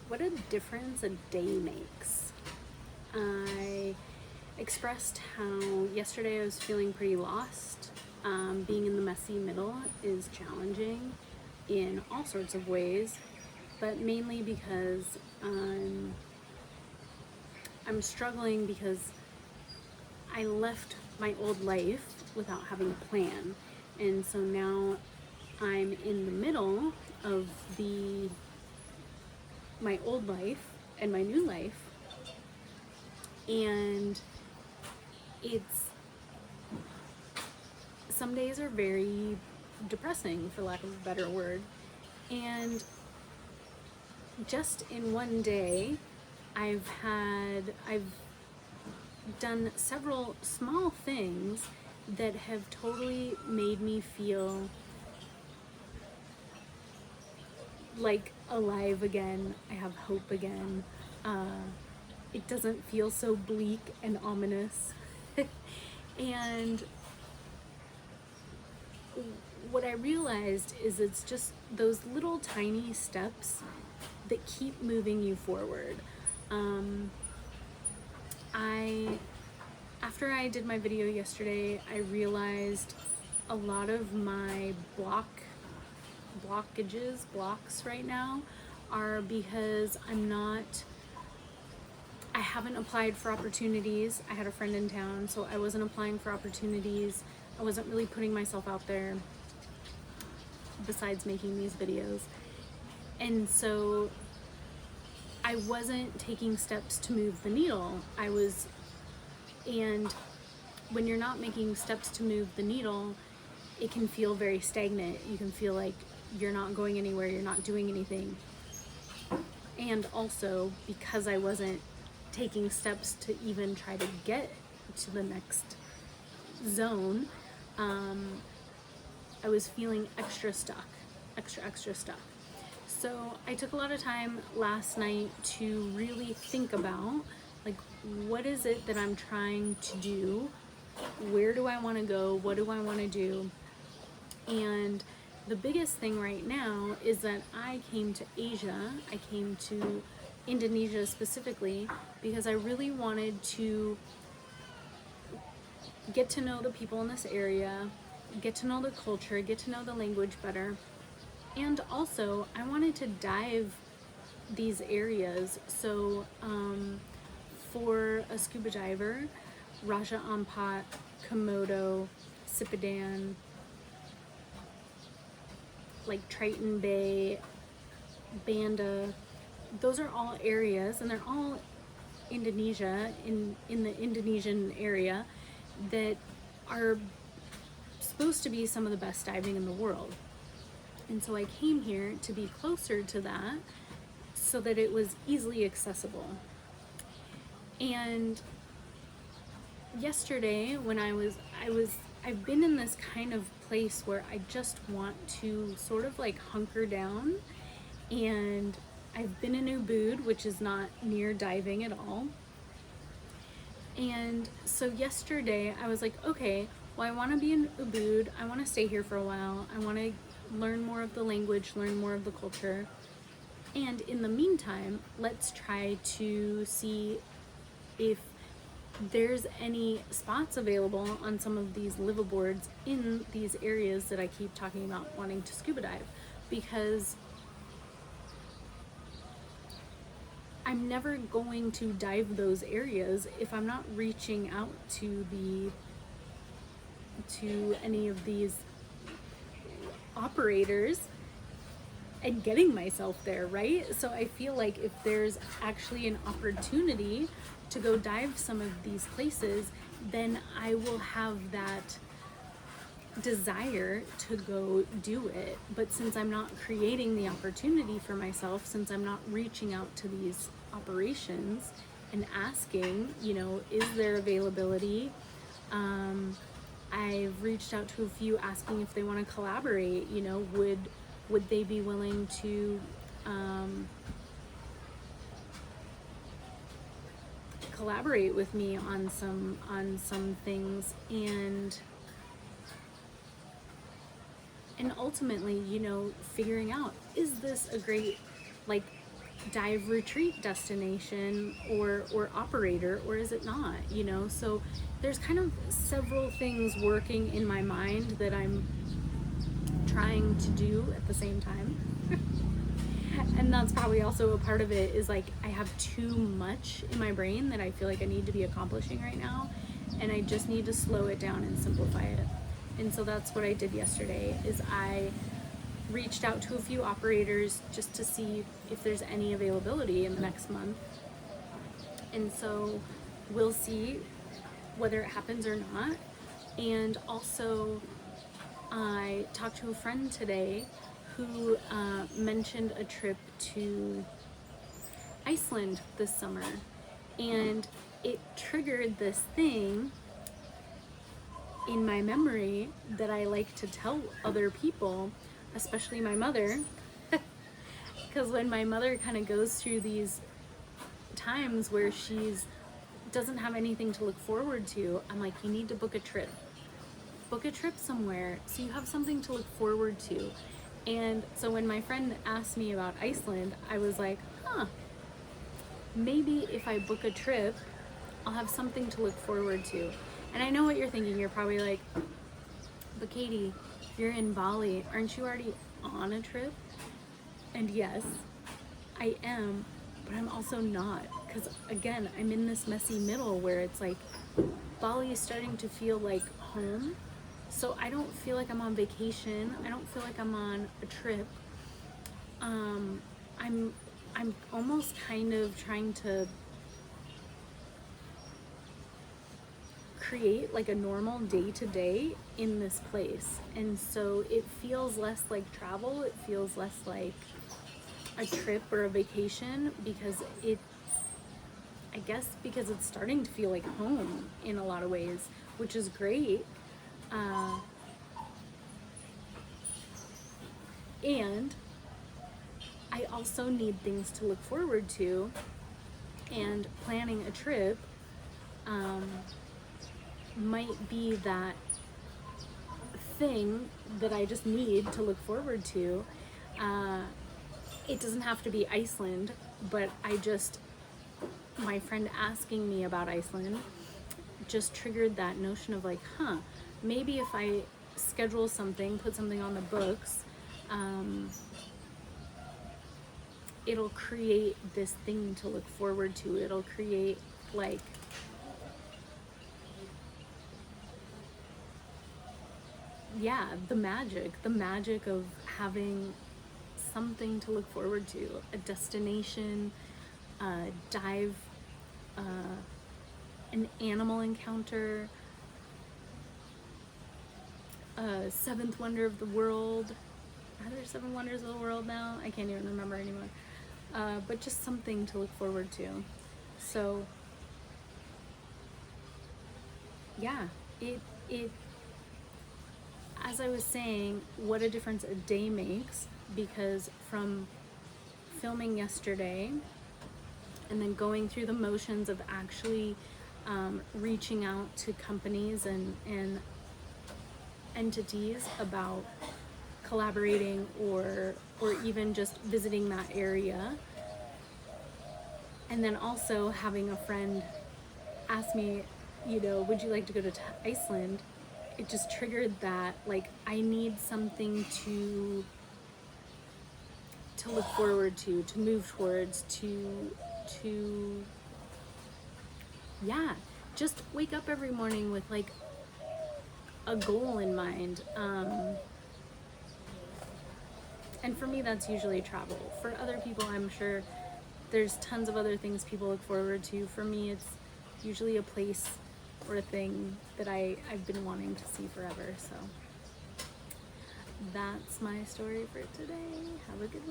what a difference a day makes. I expressed how yesterday I was feeling pretty lost. Being in the messy middle is challenging in all sorts of ways, but mainly because I'm struggling because I left my old life without having a plan. And so now I'm in the middle of my old life and my new life. And some days are very depressing, for lack of a better word. And just in one day, I've done several small things that have totally made me feel like alive again. I have hope again. It doesn't feel so bleak and ominous. And what I realized is it's just those little tiny steps that keep moving you forward. After I did my video yesterday, I realized a lot of my blocks right now are because I haven't applied for opportunities. I had a friend in town, so I wasn't applying for opportunities. I wasn't really putting myself out there besides making these videos. And so I wasn't taking steps to move the needle. And when you're not making steps to move the needle, it can feel very stagnant. You can feel like you're not going anywhere, you're not doing anything. And also, because I wasn't taking steps to even try to get to the next zone, I was feeling extra stuck. So I took a lot of time last night to really think about, like, what is it that I'm trying to do? Where do I want to go? What do I want to do? And the biggest thing right now is that I came to Asia. I came to Indonesia specifically because I really wanted to get to know the people in this area, get to know the culture, get to know the language better. And also, I wanted to dive these areas. So for a scuba diver, Raja Ampat, Komodo, Sipadan, like Triton Bay, Banda, those are all areas, and they're all Indonesia, in the Indonesian area, that are supposed to be some of the best diving in the world. And so I came here to be closer to that so that it was easily accessible. And yesterday when I've been in this kind of place where I just want to sort of like hunker down, and I've been in Ubud, which is not near diving at all. And so yesterday I was like, okay, well, I want to be in Ubud. I want to stay here for a while. I want to learn more of the language, learn more of the culture. And in the meantime, let's try to see if there's any spots available on some of these liveaboards in these areas that I keep talking about wanting to scuba dive, because I'm never going to dive those areas if I'm not reaching out to any of these operators and getting myself there, right? So I feel like if there's actually an opportunity to go dive some of these places, then I will have that desire to go do it. But since I'm not creating the opportunity for myself, since I'm not reaching out to these operations and asking, is there availability? I've reached out to a few asking if they want to collaborate. Would they be willing to collaborate with me on some things, and ultimately, figuring out, is this a great, dive retreat destination or operator, or is it not, you know? So there's kind of several things working in my mind that I'm trying to do at the same time. And that's probably also a part of it, is like I have too much in my brain that I feel like I need to be accomplishing right now, and I just need to slow it down and simplify it. And so that's what I did yesterday, is I reached out to a few operators just to see if there's any availability in the next month. And so we'll see whether it happens or not. And also, I talked to a friend today who mentioned a trip to Iceland this summer, and it triggered this thing in my memory that I like to tell other people, especially my mother, because when my mother kind of goes through these times where she's doesn't have anything to look forward to, I'm like, you need to book a trip. Book a trip somewhere so you have something to look forward to. And so when my friend asked me about Iceland, I was like, maybe if I book a trip, I'll have something to look forward to. And I know what you're thinking. You're probably like, but Katie, you're in Bali. Aren't you already on a trip? And yes, I am, but I'm also not. Because again, I'm in this messy middle where it's like Bali is starting to feel like home. So I don't feel like I'm on vacation. I don't feel like I'm on a trip. I'm almost kind of trying to create like a normal day-to-day in this place. And so it feels less like travel. It feels less like a trip or a vacation, because I guess because it's starting to feel like home in a lot of ways, which is great. And I also need things to look forward to, and planning a trip might be that thing that I just need to look forward to. It doesn't have to be Iceland, but my friend asking me about Iceland just triggered that notion of like, maybe if I schedule something, put something on the books, it'll create this thing to look forward to. It'll create like the magic of having something to look forward to, a destination, a dive, an animal encounter, a seventh wonder of the world. Are there 7 wonders of the world now? I can't even remember anymore. But just something to look forward to. So yeah, it as I was saying, what a difference a day makes, because from filming yesterday and then going through the motions of actually reaching out to companies and entities about collaborating or even just visiting that area, and then also having a friend ask me, would you like to go to Iceland? It just triggered that, like, I need something to look forward to move towards, to just wake up every morning with like a goal in mind. And for me, that's usually travel. For other people, I'm sure there's tons of other things people look forward to. For me, it's usually a place or a thing that I've been wanting to see forever. So that's my story for today. Have a good one.